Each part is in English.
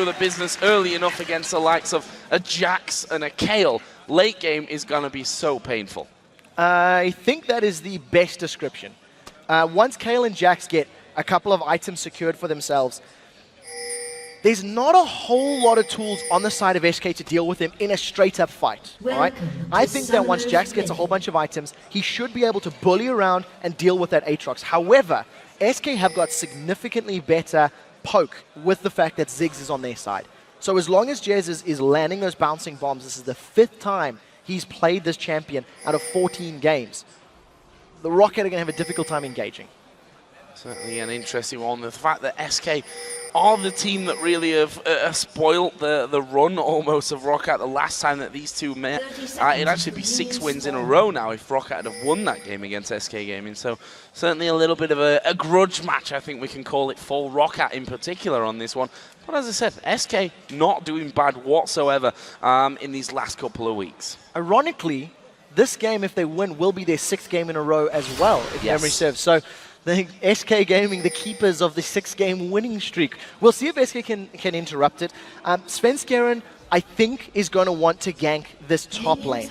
through the business early enough against the likes of a Jax and a Kayle, late game is going to be so painful. I think that is the best description. Once Kayle and Jax get a couple of items secured for themselves, there's not a whole lot of tools on the side of SK to deal with him in a straight-up fight. All right? I think that once Jax gets a whole bunch of items, he should be able to bully around and deal with that Aatrox. However, SK have got significantly better poke with the fact that Ziggs is on their side. So as long as Jez is landing those bouncing bombs, this is the 5th time he's played this champion out of 14 games, the Roccat are going to have a difficult time engaging. Certainly an interesting one. The fact that SK are the team that really have spoiled the run almost of Roccat the last time that these two met. It'd actually be 6 wins in a row now if Roccat had have won that game against SK Gaming. So certainly a little bit of a grudge match, I think we can call it, for Roccat in particular on this one. But as I said, SK not doing bad whatsoever in these last couple of weeks. Ironically, this game, if they win, will be their 6th game in a row as well, if memory serves. So the SK Gaming, the keepers of the 6-game winning streak. We'll see if SK can interrupt it. Svenskeren, I think, is going to want to gank this top lane.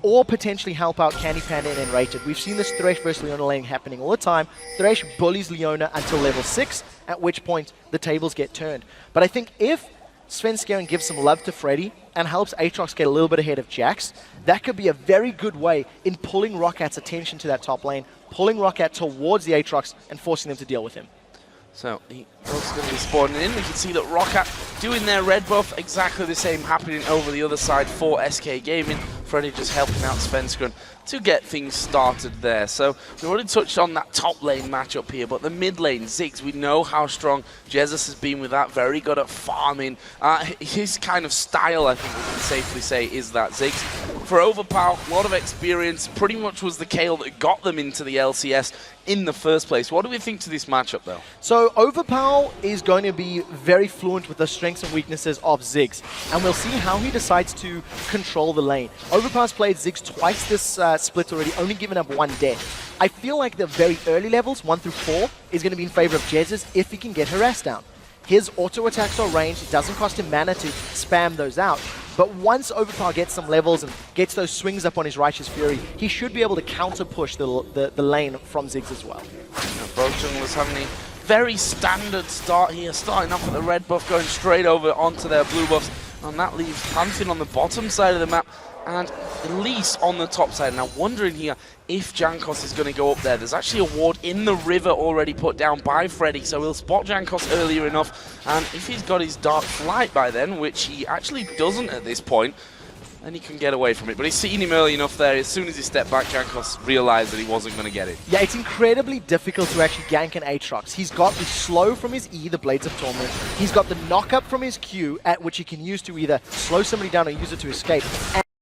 Or potentially help out Candy Panda and Enrated. We've seen this Thresh versus Leona lane happening all the time. Thresh bullies Leona until level 6, at which point the tables get turned. But I think if Svenskeren gives some love to Freddy and helps Aatrox get a little bit ahead of Jax, that could be a very good way in pulling Rockat's attention to that top lane, pulling Roccat towards the Aatrox and forcing them to deal with him. So he's going to be spawning in. We can see that Roccat doing their red buff, exactly the same happening over the other side for SK Gaming. Freddy just helping out Svenskeren to get things started there. So we already touched on that top lane matchup here, but the mid lane, Ziggs, we know how strong Jesus has been with that, very good at farming. His kind of style, I think we can safely say, is that Ziggs. For Overpower, a lot of experience, pretty much was the Kayle that got them into the LCS in the first place. What do we think to this matchup, though? So Overpower is going to be very fluent with the strengths and weaknesses of Ziggs, and we'll see how he decides to control the lane. Overpower's played Ziggs twice this split already, only given up 1 death. I feel like the very early levels, 1 through 4, is going to be in favor of Jez's if he can get harassed down. His auto attacks are ranged, it doesn't cost him mana to spam those out. But once Overpower gets some levels and gets those swings up on his Righteous Fury, he should be able to counter-push the lane from Ziggs as well. Both junglers having a very standard start here, starting off with the red buff, going straight over onto their blue buffs, and that leaves Pantheon on the bottom side of the map, and Elise on the top side. Now wondering here if Jankos is going to go up there. There's actually a ward in the river already put down by Freddy, so he'll spot Jankos earlier enough, and if he's got his Dark Flight by then, which he actually doesn't at this point, then he can get away from it. But he's seen him early enough there. As soon as he stepped back, Jankos realized that he wasn't going to get it. Yeah, it's incredibly difficult to actually gank an Aatrox. He's got the slow from his E, the Blades of Torment. He's got the knock-up from his Q, at which he can use to either slow somebody down or use it to escape.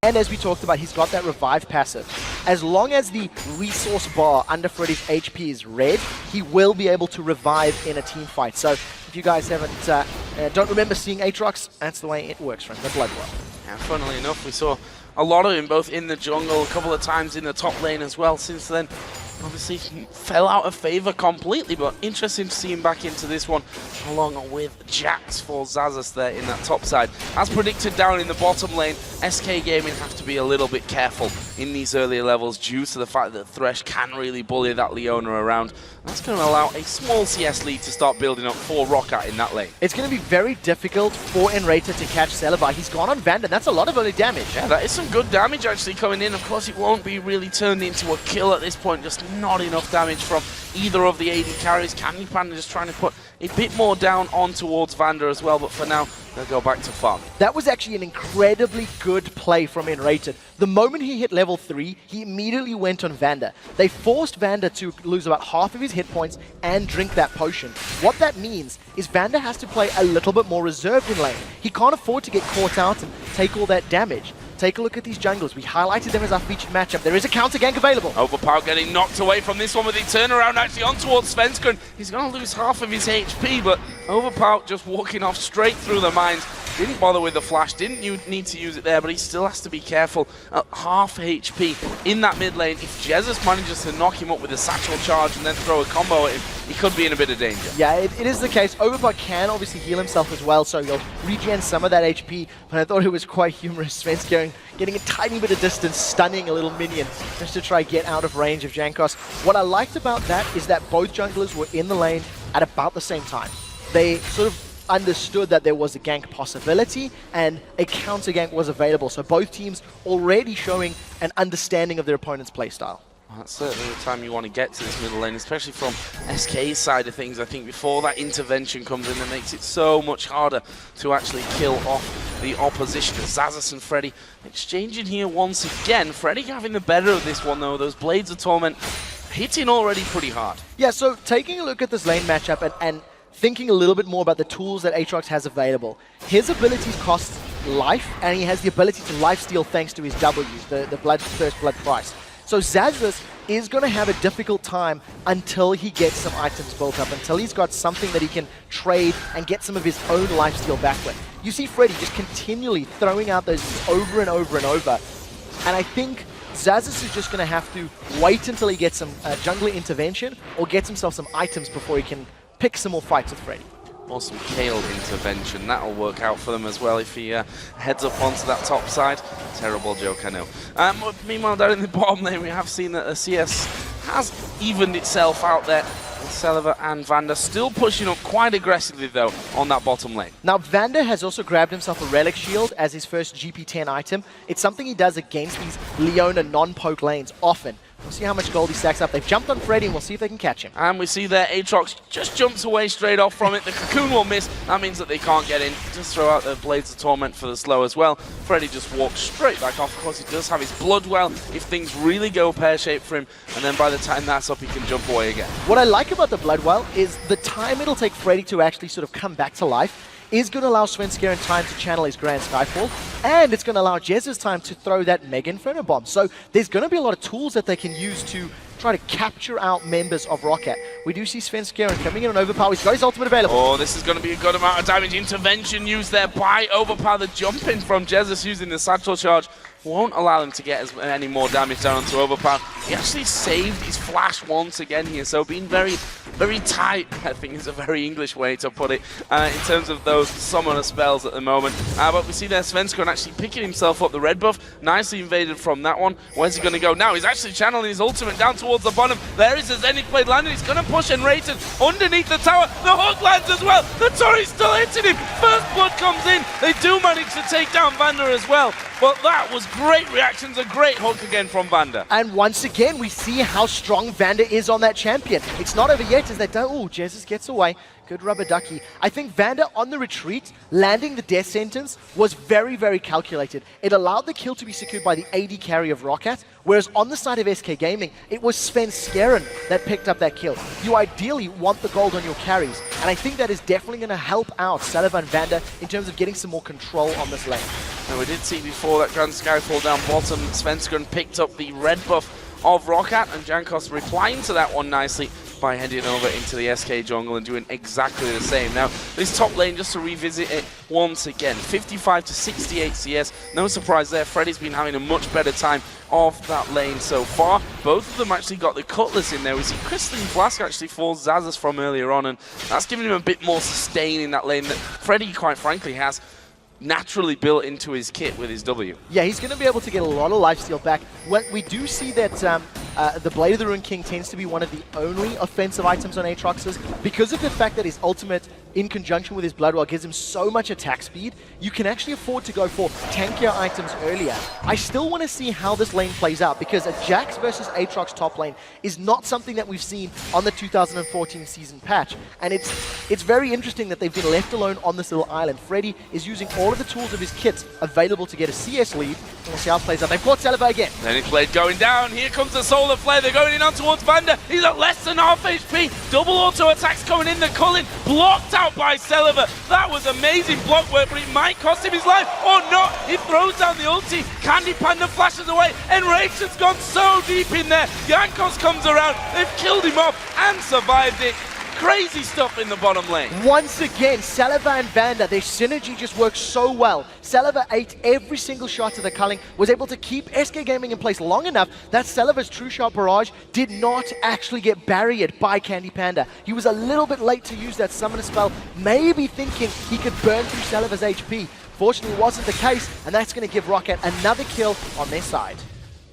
And as we talked about, he's got that revive passive. As long as the resource bar under Freddy's HP is red, he will be able to revive in a team fight. So if you guys don't remember seeing Aatrox, that's the way it works from the Blood Well. Yeah, funnily enough, we saw a lot of him both in the jungle, a couple of times in the top lane as well. Since then, obviously fell out of favor completely, but interesting to see him back into this one along with Jax for Xaxus there in that top side. As predicted down in the bottom lane, SK Gaming have to be a little bit careful in these earlier levels due to the fact that Thresh can really bully that Leona around. That's going to allow a small CS lead to start building up for Roccat in that lane. It's going to be very difficult for Enrated to catch Celebi. He's gone on Vanda, that's a lot of early damage. Yeah, that is some good damage actually coming in. Of course, it won't be really turned into a kill at this point, just not enough damage from either of the AD carries. Candy Panda just trying to put a bit more down on towards Vanda as well, but for now, they'll go back to farm. That was actually an incredibly good play from Enrated. The moment he hit level 3, he immediately went on Vanda. They forced Vanda to lose about half of his hit points and drink that potion. What that means is Vanda has to play a little bit more reserved in lane. He can't afford to get caught out and take all that damage. Take a look at these junglers. We highlighted them as our featured matchup. There is a counter gank available. Overpower getting knocked away from this one with the turnaround actually on towards Svenskeren. He's going to lose half of his HP, but Overpower just walking off straight through the mines. Didn't bother with the flash, didn't need to use it there, but he still has to be careful at half HP in that mid lane. If Jesus manages to knock him up with a satchel charge and then throw a combo at him, he could be in a bit of danger. Yeah, it is the case. Overpower can obviously heal himself as well, so he'll regen some of that HP, but I thought it was quite humorous. Svenskeren getting a tiny bit of distance, stunning a little minion just to try get out of range of Jankos. What I liked about that is that both junglers were in the lane at about the same time. They sort of understood that there was a gank possibility and a counter gank was available, so both teams already showing an understanding of their opponent's playstyle. Well, that's certainly the time you want to get to this middle lane, especially from SK's side of things. I think before that intervention comes in, it makes it so much harder to actually kill off the opposition. Xaxus and Freddy exchanging here once again. Freddy having the better of this one though. Those Blades of Torment hitting already pretty hard. Yeah, so taking a look at this lane matchup and thinking a little bit more about the tools that Aatrox has available, his abilities cost life, and he has the ability to lifesteal thanks to his W's, the First Blood Price. So Xaxus is going to have a difficult time until he gets some items built up, until he's got something that he can trade and get some of his own lifesteal back with. You see Freddy just continually throwing out those over and over and over, and I think Xaxus is just going to have to wait until he gets some jungler intervention or gets himself some items before he can pick some more fights with Freddy. Or some Kale intervention. That'll work out for them as well if he heads up onto that top side. Terrible joke, I know. Meanwhile, down in the bottom lane, we have seen that the CS has evened itself out there. Celiva and Vander still pushing up quite aggressively, though, on that bottom lane. Now, Vander has also grabbed himself a Relic Shield as his first GP10 item. It's something he does against these Leona non-poke lanes often. We'll see how much gold he stacks up. They've jumped on Freddy, and we'll see if they can catch him. And we see there, Aatrox just jumps away straight off from it. The Cocoon will miss. That means that they can't get in. Just throw out the Blades of Torment for the slow as well. Freddy just walks straight back off. Of course, he does have his Blood Well if things really go pear-shaped for him. And then by the time that's up, he can jump away again. What I like about the Blood Well is the time it'll take Freddy to actually sort of come back to life is going to allow Svenskeren time to channel his Grand Skyfall, and it's going to allow Jesus time to throw that Mega Inferno Bomb. So there's going to be a lot of tools that they can use to try to capture out members of Roccat. We do see Svenskeren coming in on Overpower. He's got his ultimate available. Oh, this is going to be a good amount of damage. Intervention used there by Overpower. The jump in from Jesus using the satchel charge won't allow him to get any more damage down onto Overpower. He actually saved his flash once again here, so being very, very tight, I think is a very English way to put it, in terms of those summoner spells at the moment. But we see there Svenskeren actually picking himself up the red buff. Nicely invaded from that one. Where's he going to go now? He's actually channeling his ultimate down towards the bottom. There is a Zenith Blade landing. He's going to push Enraged underneath the tower. The hook lands as well. The turret's still hitting him. First blood comes in. They do manage to take down Vander as well. But that was great reactions, a great hook again from Vander. And once again, we see how strong Vander is on that champion. It's not over yet as they don't. Oh, Jesus gets away. Good rubber ducky. I think Vander on the retreat, landing the death sentence, was very, very calculated. It allowed the kill to be secured by the AD carry of Roccat, whereas on the side of SK Gaming, it was Svenskeren that picked up that kill. You ideally want the gold on your carries, and I think that is definitely going to help out Celiva and Vander in terms of getting some more control on this lane. Now we did see before that Grand Skyfall down bottom, Svenskeren picked up the red buff of Roccat, and Jankos replying to that one nicely by heading over into the SK jungle and doing exactly the same. Now, this top lane, just to revisit it once again, 55 to 68 CS. No surprise there, Freddy's been having a much better time of that lane so far. Both of them actually got the Cutlass in there. We see Crystalline Flask actually falls Xaxus from earlier on, and that's giving him a bit more sustain in that lane that Freddy, quite frankly, has naturally built into his kit with his W. Yeah, he's going to be able to get a lot of lifesteal back. We do see that the Blade of the Ruined King tends to be one of the only offensive items on Aatrox's. Because of the fact that his ultimate, in conjunction with his Bloodwell, gives him so much attack speed, you can actually afford to go for tankier items earlier. I still want to see how this lane plays out, because a Jax versus Aatrox top lane is not something that we've seen on the 2014 season patch. And it's very interesting that they've been left alone on this little island. Freddy is using all of the tools of his kit available to get a CS lead. We'll see how it plays out. They've caught Celiva again. Zenith Blade going down. Here comes the Solar Flare. They're going in on towards Vander. He's at less than half HP. Double auto attacks coming in. The Cullen blocked out by Celiva. That was amazing block work, but it might cost him his life or not. He throws down the ulti. Candy Panda flashes away. Enraged has gone so deep in there. Jankos comes around. They've killed him off and survived it. crazy stuff in the bottom lane. Once again, Saliva and Vanda, their synergy just works so well. Saliva ate every single shot to the culling, was able to keep SK Gaming in place long enough that Saliva's True Shot Barrage did not actually get barriered by Candy Panda. He was a little bit late to use that summoner spell, maybe thinking he could burn through Saliva's HP. Fortunately, it wasn't the case, and that's going to give Roccat another kill on their side.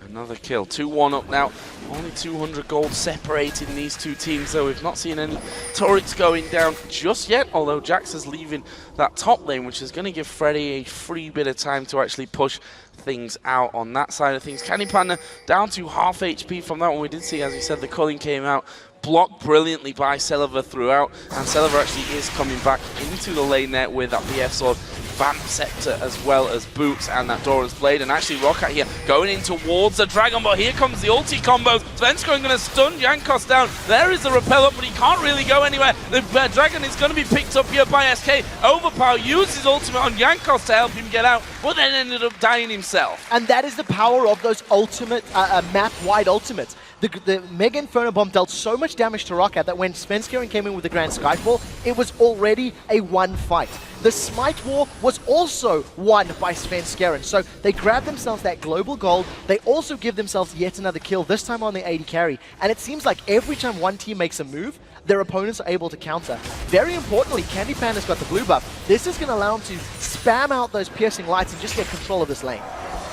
Another kill, 2-1 up now. Only 200 gold separating these two teams, though. We've not seen any turrets going down just yet, although Jax is leaving that top lane, which is going to give Freddy a free bit of time to actually push things out on that side of things. Candy Panda down to half HP from that one. We did see, as you said, the culling came out, blocked brilliantly by Saliva throughout, and Saliva actually is coming back into the lane there with that BF sword, Vamp Scepter, as well as boots and that Dora's Blade. And actually Roccat here going in towards the Dragon, but here comes the ulti combos. Svenskeren going to stun Jankos down. There is the repel up, but he can't really go anywhere. The Dragon is going to be picked up here by SK. Overpower used his ultimate on Jankos to help him get out, but then ended up dying himself. And that is the power of those ultimate, map-wide ultimates. The Mega Inferno Bomb dealt so much damage to Roccat that when Svenskeren came in with the Grand Skyfall, it was already a one fight. The Smite War was also won by Svenskeren, so they grabbed themselves that global gold. They also give themselves yet another kill, this time on the AD carry. And it seems like every time one team makes a move, their opponents are able to counter. Very importantly, Candy Panda's got the blue buff. This is going to allow him to spam out those piercing lights and just get control of this lane.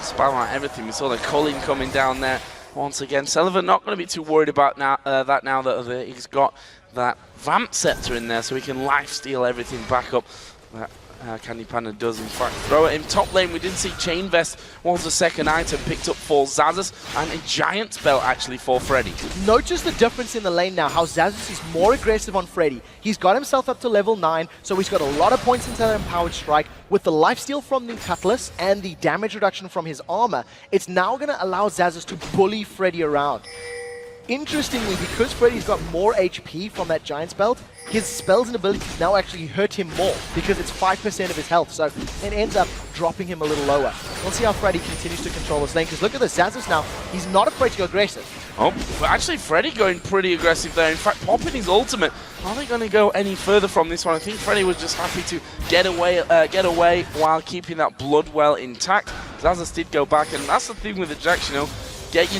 Spam out everything. We saw the culling coming down there. Once again, Saliva not going to be too worried about that now that he's got that Vamp Scepter in there, so he can lifesteal everything back up. Candy Panda does in fact throw it in top lane. We did see Chain Vest was the second item picked up for Xaxus, and a Giant Belt actually for Freddy. Notice the difference in the lane now, how Xaxus is more aggressive on Freddy. He's got himself up to level 9, so he's got a lot of points into that Empowered Strike. With the lifesteal from the Cutlass and the damage reduction from his armor, it's now going to allow Xaxus to bully Freddy around. Interestingly, because Freddy's got more HP from that Giant's Belt, his spells and abilities now actually hurt him more because it's 5% of his health, so it ends up dropping him a little lower. We'll see how Freddy continues to control this lane, because look at this, Xaxus now, he's not afraid to go aggressive. Oh, but actually Freddy going pretty aggressive there. In fact, popping his ultimate. Are they going to go any further from this one? I think Freddy was just happy to get away while keeping that blood well intact. Xaxus did go back, and that's the thing with the Jax, you know. Get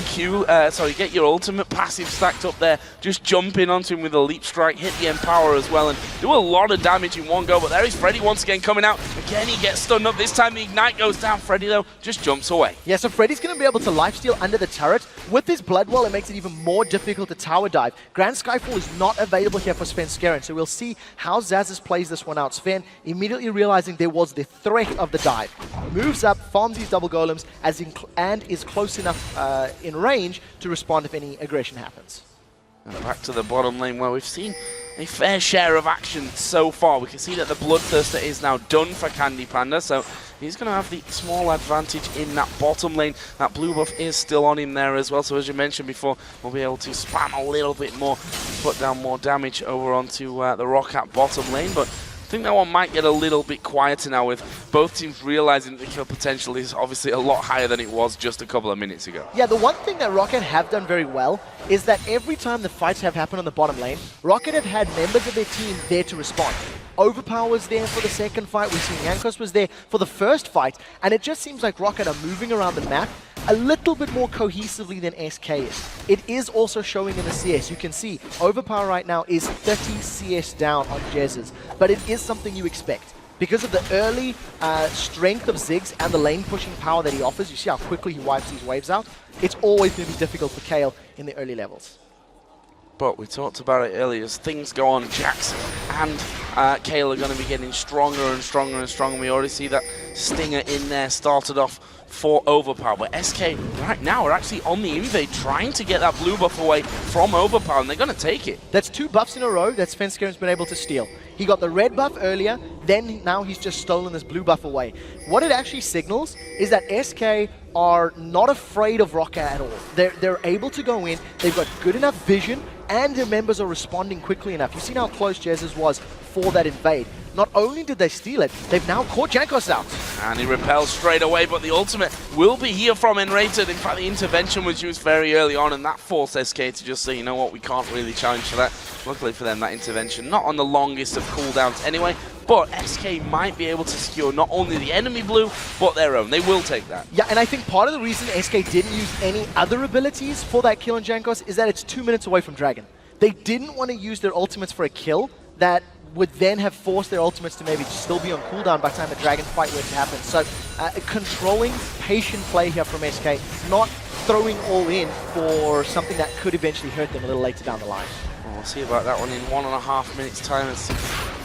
your ultimate passive stacked up there. Just jump in onto him with a leap strike, hit the Empower as well, and do a lot of damage in one go. But there is Freddy once again coming out. Again, he gets stunned up. This time the Ignite goes down. Freddy, though, just jumps away. Yeah, so Freddy's going to be able to lifesteal under the turret. With this Blood Wall, it makes it even more difficult to tower dive. Grand Skyfall is not available here for Svenskeren, so we'll see how Xaxus plays this one out. Sven, immediately realizing there was the threat of the dive, moves up, farms these double golems, and is close enough in range to respond if any aggression happens. And back to the bottom lane where we've seen a fair share of action so far. We can see that the Bloodthirster is now done for Candy Panda, so he's going to have the small advantage in that bottom lane. That blue buff is still on him there as well, so as you mentioned before, we'll be able to spam a little bit more, put down more damage over onto the Roccat bottom lane. But I think that one might get a little bit quieter now, with both teams realizing that the kill potential is obviously a lot higher than it was just a couple of minutes ago. Yeah, the one thing that Roccat have done very well is that every time the fights have happened on the bottom lane, Roccat have had members of their team there to respond. Overpower was there for the second fight, we've seen Jankos was there for the first fight, and it just seems like Roccat are moving around the map a little bit more cohesively than SK is. It is also showing in the CS. You can see Overpower right now is 30 CS down on Jez's, but it is something you expect. Because of the early strength of Ziggs and the lane pushing power that he offers, you see how quickly he wipes these waves out. It's always going to be difficult for Kayle in the early levels. But we talked about it earlier, as things go on, Jax and Kayle are going to be getting stronger and stronger and stronger. We already see that Stinger in there started off for Overpower, but SK right now are actually on the invade, trying to get that blue buff away from Overpower, and they're going to take it. That's 2 buffs in a row that Svenskeren's been able to steal. He got the red buff earlier, then now he's just stolen this blue buff away. What it actually signals is that SK are not afraid of Roccat at all. They're able to go in, they've got good enough vision, and their members are responding quickly enough. You've seen how close Jez's was for that invade. Not only did they steal it, they've now caught Jankos out. And he repels straight away, but the ultimate will be here from Enrated. In fact, the intervention was used very early on, and that forced SK to just say, you know what, we can't really challenge for that. Luckily for them, that intervention, not on the longest of cooldowns anyway, but SK might be able to secure not only the enemy blue, but their own. They will take that. Yeah, and I think part of the reason SK didn't use any other abilities for that kill on Jankos is that it's 2 minutes away from Dragon. They didn't want to use their ultimates for a kill that would then have forced their ultimates to maybe still be on cooldown by the time the Dragon fight were to happen. So controlling patient play here from SK, not throwing all in for something that could eventually hurt them a little later down the line. Well, we'll see about that one in 1.5 minutes time and see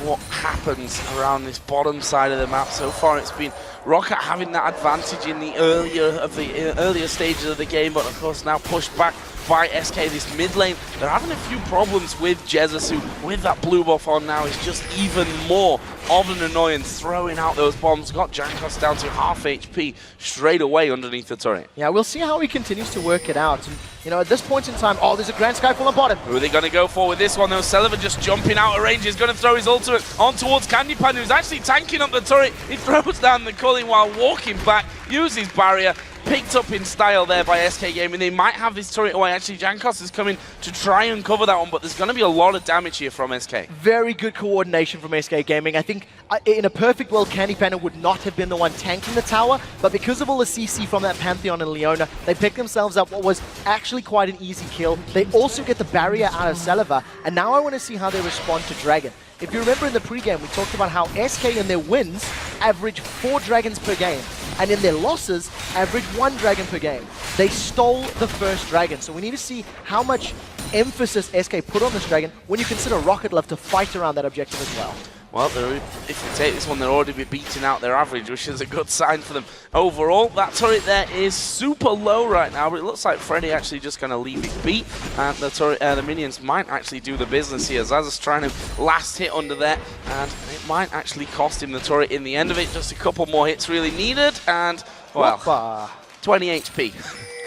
what happens around this bottom side of the map. So far it's been Roccat having that advantage in the earlier stages of the game, but of course now pushed back by SK. This mid lane, they're having a few problems with Jesus, who with that blue buff on now is just even more of an annoyance, throwing out those bombs. Got Jankos down to half HP straight away underneath the turret. Yeah, we'll see how he continues to work it out. And, you know, at this point in time, oh, there's a Grand Skyfall on bottom. Who are they going to go for with this one though? Sullivan just jumping out of range. He's going to throw his ultimate on towards Candy Pan, who's actually tanking up the turret. He throws down the culling while walking back, uses barrier. Picked up in style there by SK Gaming. They might have this turret away. Actually, Jankos is coming to try and cover that one, but there's going to be a lot of damage here from SK. Very good coordination from SK Gaming. I think in a perfect world, Candy Panda would not have been the one tanking the tower, but because of all the CC from that Pantheon and Leona, they picked themselves up what was actually quite an easy kill. They also get the barrier out of Saliva, and now I want to see how they respond to Dragon. If you remember in the pregame, we talked about how SK in their wins average 4 dragons per game, and in their losses average 1 dragon per game. They stole the first dragon, so we need to see how much emphasis SK put on this dragon when you consider Roccat love to fight around that objective as well. Well, if you take this one, they'll already be beating out their average, which is a good sign for them. Overall, that turret there is super low right now, but it looks like Freddy actually just going to leave it be, and the turret, the minions might actually do the business here. Zaza's trying to last hit under there, and it might actually cost him the turret in the end of it. Just a couple more hits really needed, and, well, 20 HP.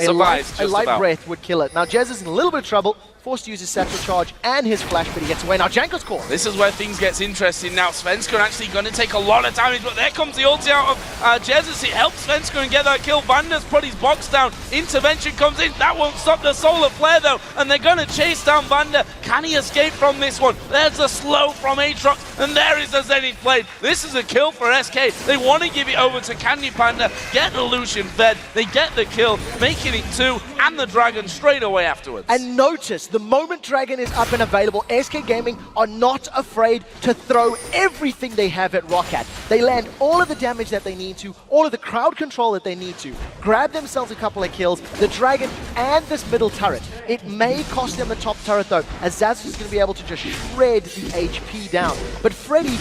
Survives a light breath would kill it. Now, Jez is in a little bit of trouble. Forced to use his satchel charge and his flash, but he gets away. Now Jankos caught. This is where things gets interesting now. Svenskr actually going to take a lot of damage, but there comes the ulti out of Jesus. It helps Svenskr and get that kill. Vanda's put his box down. Intervention comes in. That won't stop the solar flare though, and they're going to chase down Vanda. Can he escape from this one? There's a slow from Aatrox, and there is the Zenith Blade. This is a kill for SK. They want to give it over to Candy Panda, get the Lucian fed, they get the kill, making it 2, and the Dragon straight away afterwards. And notice, the moment Dragon is up and available, SK Gaming are not afraid to throw everything they have at Roccat. They land all of the damage that they need to, all of the crowd control that they need to, grab themselves a couple of kills, the Dragon and this middle turret. It may cost them the top turret though, as Zaz is going to be able to just shred the HP down. But Freddy,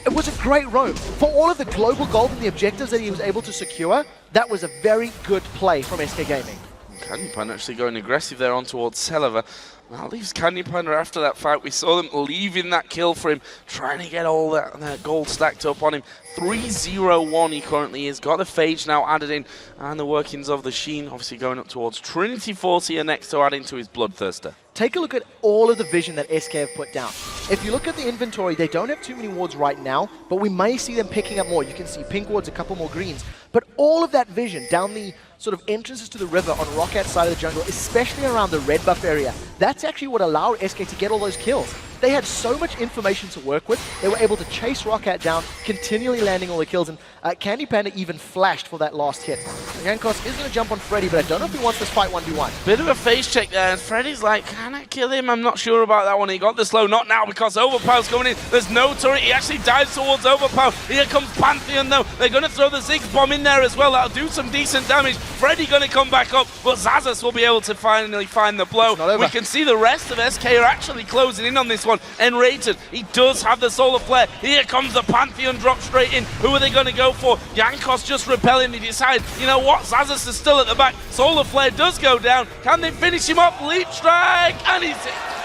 it was a great roam. For all of the global gold and the objectives that he was able to secure, that was a very good play from SK Gaming. Candy Panda actually going aggressive there on towards Saliva. That leaves Candy Panda after that fight. We saw them leaving that kill for him, trying to get all that gold stacked up on him. 3-0-1 he currently is. Got the Phage now added in, and the workings of the Sheen obviously going up towards Trinity Force here next to add into his Bloodthirster. Take a look at all of the vision that SK have put down. If you look at the inventory, they don't have too many wards right now, but we may see them picking up more. You can see pink wards, a couple more greens. But all of that vision down the sort of entrances to the river on Rockat's side of the jungle, especially around the red buff area, that's actually what allowed SK to get all those kills. They had so much information to work with. They were able to chase Roccat down, continually landing all the kills, and Candy Panda even flashed for that last hit. Jankos is going to jump on Freddy, but I don't know if he wants this fight 1v1. Bit of a face check there, and Freddy's like, can I kill him? I'm not sure about that one. He got the slow, not now, because Overpower's coming in. There's no turret. He actually dives towards Overpower. Here comes Pantheon, though. They're going to throw the Ziggs bomb in there as well. That'll do some decent damage. Freddy going to come back up, but Zazas will be able to finally find the blow. We can see the rest of SK are actually closing in on this one. Enrated, he does have the solar flare. Here comes the Pantheon drop straight in. Who are they going to go for? Jankos just repelling. They decide, you know what, Zazas is still at the back. Solar flare does go down. Can they finish him off? Leap strike, and he's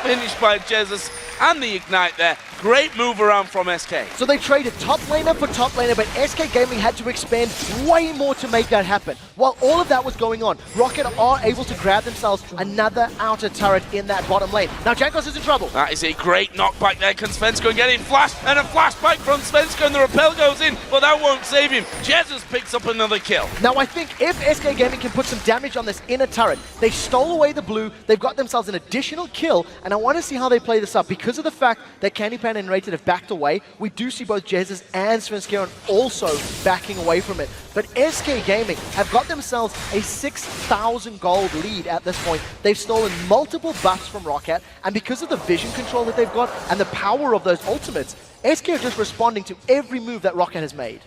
finished by Jesus. And the ignite there Great move around from SK. So they traded top laner for top laner, but SK Gaming had to expand way more to make that happen. While all of that was going on, Roccat are able to grab themselves another outer turret in that bottom lane. Now Jankos is in trouble. That is a great knockback there. Can Svensko get in? Flash and a flashback from Svensko, and the repel goes in, but that won't save him. Jesus picks up another kill. Now I think if SK Gaming can put some damage on this inner turret, they stole away the blue, they've got themselves an additional kill, and I want to see how they play this up. Because of the fact that Candypan and Rated have backed away, we do see both Jesus and Svenskeren also backing away from it. But SK Gaming have got themselves a 6,000 gold lead at this point. They've stolen multiple buffs from Roccat, and because of the vision control that they've got and the power of those ultimates, SK are just responding to every move that Roccat has made.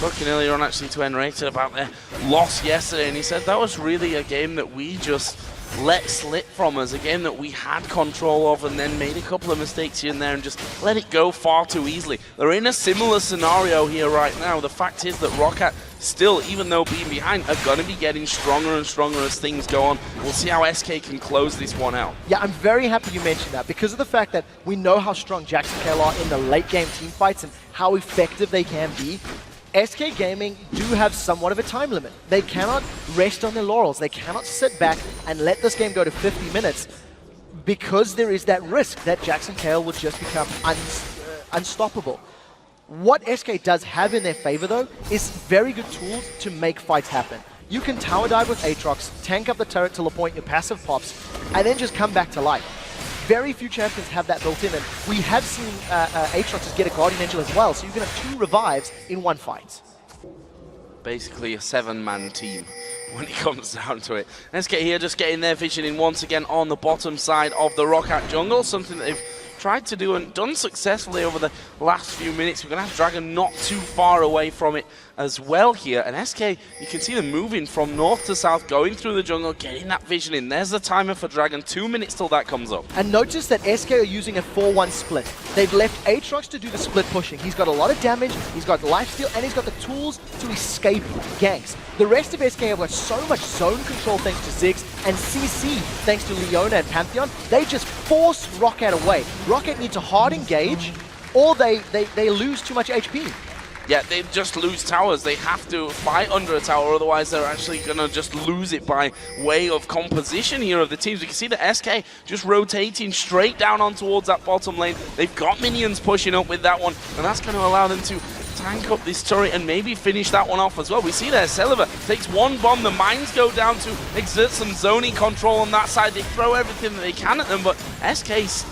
Talking earlier on actually to N-Rated about their loss yesterday, and he said that was really a game that we just let slip from us, a game that we had control of and then made a couple of mistakes here and there and just let it go far too easily. They're in a similar scenario here right now. The fact is that Roccat still, even though being behind, are going to be getting stronger and stronger as things go on. We'll see how SK can close this one out. Yeah, I'm very happy you mentioned that because of the fact that we know how strong Jackson KL are in the late game team fights and how effective they can be. SK Gaming do have somewhat of a time limit. They cannot rest on their laurels. They cannot sit back and let this game go to 50 minutes because there is that risk that Jackson KL will just become unstoppable. What SK does have in their favor, though, is very good tools to make fights happen. You can tower dive with Aatrox, tank up the turret till the point your passive pops, and then just come back to life. Very few champions have that built in, and we have seen Aatrox get a Guardian Angel as well, so you can have 2 revives in one fight. Basically a 7-man team when it comes down to it. SK here just getting their vision in once again on the bottom side of the Roccat jungle, something that they've tried to do and done successfully over the last few minutes. We're going to have Dragon not too far away from it as well here. And SK, you can see them moving from north to south, going through the jungle, getting that vision in. There's the timer for Dragon, 2 minutes till that comes up. And notice that SK are using a 4-1 split. They've left Aatrox to do the split pushing. He's got a lot of damage, he's got lifesteal, and he's got the tools to escape ganks. The rest of SK have got so much zone control thanks to Ziggs, and CC thanks to Leona and Pantheon. They just force Roccat away. Roccat need to hard engage, or they lose too much HP. Yeah, they just lose towers. They have to fight under a tower, otherwise they're actually going to just lose it by way of composition here of the teams. We can see the SK just rotating straight down on towards that bottom lane. They've got minions pushing up with that one, and that's going to allow them to tank up this turret and maybe finish that one off as well. We see there, Celiva takes one bomb, the mines go down to exert some zoning control on that side. They throw everything that they can at them, but SK's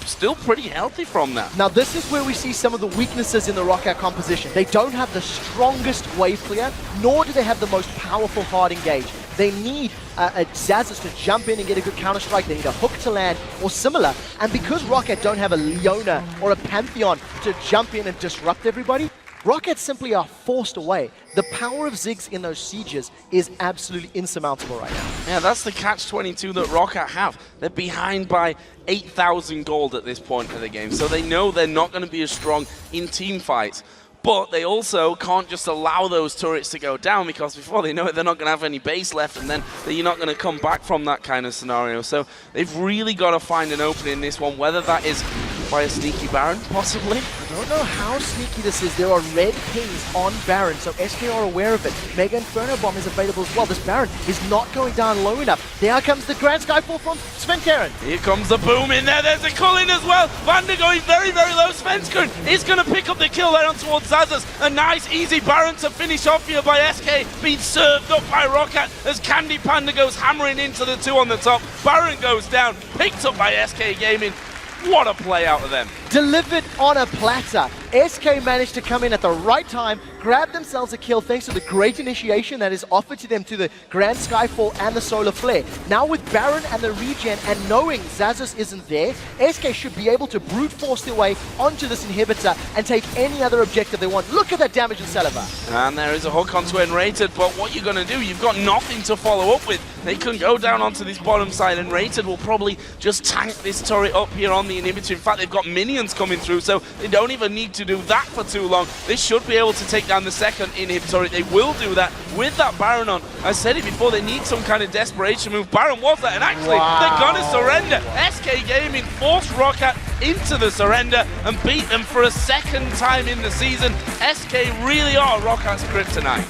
still pretty healthy from that. Now this is where we see some of the weaknesses in the Roccat composition. They don't have the strongest wave clear, nor do they have the most powerful hard engage. They need a Xazus to jump in and get a good counter-strike. They need a hook to land or similar. And because Roccat don't have a Leona or a Pantheon to jump in and disrupt everybody, Roccat simply are forced away. The power of Ziggs in those sieges is absolutely insurmountable right now. Yeah, that's the catch-22 that Roccat have. They're behind by 8,000 gold at this point of the game, so they know they're not going to be as strong in team fights. But they also can't just allow those turrets to go down, because before they know it, they're not going to have any base left, and then you're not going to come back from that kind of scenario. So they've really got to find an opening in this one, whether that is by a sneaky Baron, possibly. I don't know how sneaky this is. There are red pings on Baron, so SK are aware of it. Mega Inferno Bomb is available as well. This Baron is not going down low enough. There comes the Grand Skyfall from Svenskeren. Here comes the boom in there. There's a Culling as well. Vander going very, very low. Svenskeren is going to pick up the kill there on towards Xazus. A nice, easy Baron to finish off here by SK. Being served up by Roccat as Candy Panda goes hammering into the 2 on the top. Baron goes down, picked up by SK Gaming. What a play out of them. Delivered on a platter. SK managed to come in at the right time, grab themselves a kill thanks to the great initiation that is offered to them to the Grand Skyfall and the Solar Flare. Now with Baron and the regen and knowing Xazus isn't there, SK should be able to brute force their way onto this inhibitor and take any other objective they want. Look at that damage in Celiva. And there is a hook onto N-Rated, but what you're going to do, you've got nothing to follow up with. They can go down onto this bottom side, and Rated will probably just tank this turret up here on the inhibitor. In fact, they've got minions coming through, so they don't even need to do that for too long. They should be able to take down the second inhibitor. They will do that with that Baron on. I said it before, they need some kind of desperation move. Baron was that, and actually, they're going to surrender. SK SK Gaming forced Roccat into the surrender and beat them for a second time in the season. SK really are Rockat's kryptonite.